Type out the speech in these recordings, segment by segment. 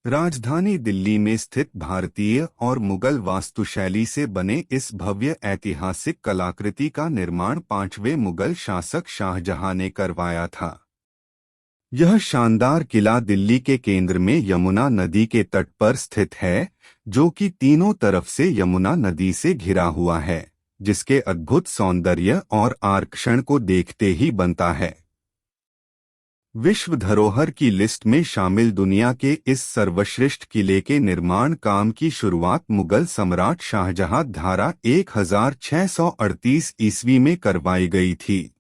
राजधानी दिल्ली में स्थित भारतीय और मुगल वास्तुशैली से बने इस भव्य ऐतिहासिक कलाकृति का निर्माण 5वें मुगल शासक शाहजहां ने करवाया था। यह शानदार किला दिल्ली के केंद्र में यमुना नदी के तट पर स्थित है, जो कि तीनों तरफ से यमुना नदी से घिरा हुआ है, जिसके अद्भुत सौंदर्य और आकर्षण को देखते ही बनता है। विश्व धरोहर की लिस्ट में शामिल दुनिया के इस सर्वश्रेष्ठ किले के निर्माण काम की शुरुआत मुगल सम्राट शाहजहां द्वारा 1638 ईस्वी में करवाई गई थी।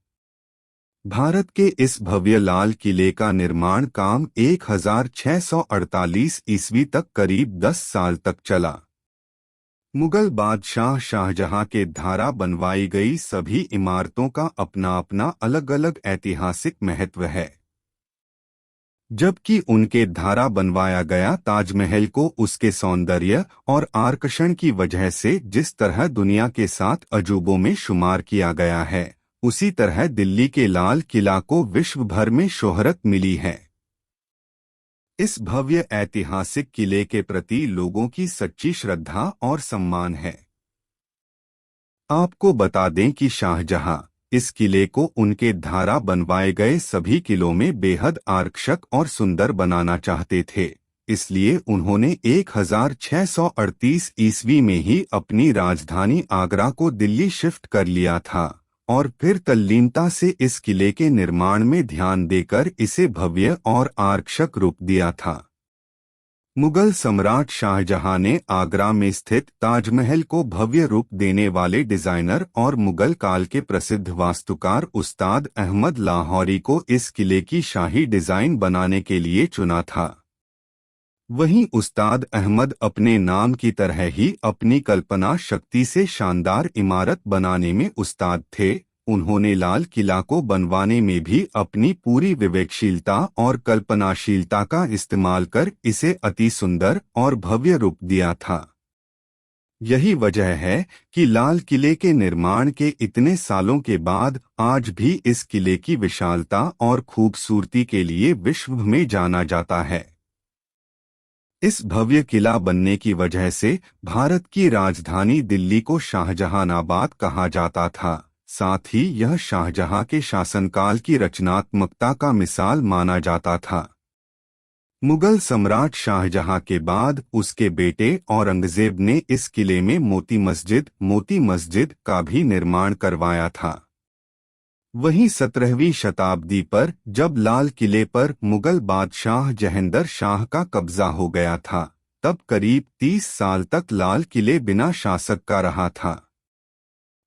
भारत के इस भव्य लाल किले का निर्माण काम 1648 ईस्वी तक करीब 10 साल तक चला। मुगल बादशाह शाहजहां के द्वारा बनवाई गई सभी इमारतों का अपना अपना अलग अलग ऐतिहासिक महत्व है। जबकि उनके द्वारा बनवाया गया ताजमहल को उसके सौंदर्य और आकर्षण की वजह से जिस तरह दुनिया के 7 अजूबों में शुमार किया गया है, उसी तरह दिल्ली के लाल किला को विश्व भर में शोहरत मिली है। इस भव्य ऐतिहासिक किले के प्रति लोगों की सच्ची श्रद्धा और सम्मान है। आपको बता दें कि शाहजहां इस किले को उनके द्वारा बनवाए गए सभी किलों में बेहद आकर्षक और सुंदर बनाना चाहते थे, इसलिए उन्होंने 1638 ईस्वी में ही अपनी राजधानी आगरा को दिल्ली शिफ्ट कर लिया था और फिर तल्लीनता से इस किले के निर्माण में ध्यान देकर इसे भव्य और आकर्षक रूप दिया था। मुगल सम्राट शाहजहां ने आगरा में स्थित ताजमहल को भव्य रूप देने वाले डिजाइनर और मुगल काल के प्रसिद्ध वास्तुकार उस्ताद अहमद लाहौरी को इस किले की शाही डिजाइन बनाने के लिए चुना था। वहीं उस्ताद अहमद अपने नाम की तरह ही अपनी कल्पना शक्ति से शानदार इमारत बनाने में उस्ताद थे। उन्होंने लाल किला को बनवाने में भी अपनी पूरी विवेकशीलता और कल्पनाशीलता का इस्तेमाल कर इसे अति सुंदर और भव्य रूप दिया था। यही वजह है कि लाल किले के निर्माण के इतने सालों के बाद आज भी इस किले की विशालता और खूबसूरती के लिए विश्व में जाना जाता है। इस भव्य किला बनने की वजह से भारत की राजधानी दिल्ली को शाहजहानाबाद कहा जाता था। साथ ही यह शाहजहां के शासनकाल की रचनात्मकता का मिसाल माना जाता था। मुगल सम्राट शाहजहां के बाद उसके बेटे औरंगजेब ने इस किले में मोती मस्जिद का भी निर्माण करवाया था। वहीं 17वीं शताब्दी पर जब लाल किले पर मुगल बादशाह जहांगीर शाह का कब्जा हो गया था, तब करीब 30 साल तक लाल किले बिना शासक का रहा था।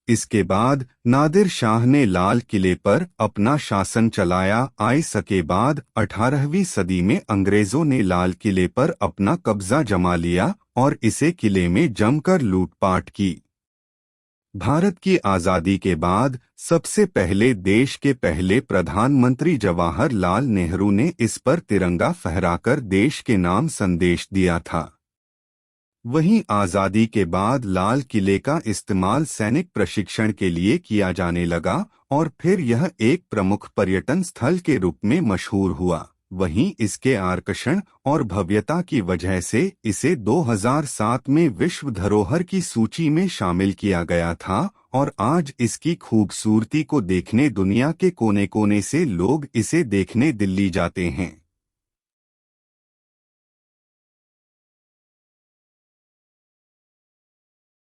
इसके बाद नादिर शाह ने लाल किले पर अपना शासन चलाया। इसके बाद 18वीं सदी में अंग्रेजों ने लाल किले पर अपना कब्जा जमा लिया और इसे किले में जमकर लूटपाट की। भारत की आज़ादी के बाद सबसे पहले देश के पहले प्रधानमंत्री जवाहरलाल नेहरू ने इस पर तिरंगा फहराकर देश के नाम संदेश दिया था। वहीं आज़ादी के बाद लाल किले का इस्तेमाल सैनिक प्रशिक्षण के लिए किया जाने लगा और फिर यह एक प्रमुख पर्यटन स्थल के रूप में मशहूर हुआ। वहीं इसके आकर्षण और भव्यता की वजह से इसे 2007 में विश्व धरोहर की सूची में शामिल किया गया था और आज इसकी खूबसूरती को देखने दुनिया के कोने कोने से लोग इसे देखने दिल्ली जाते हैं।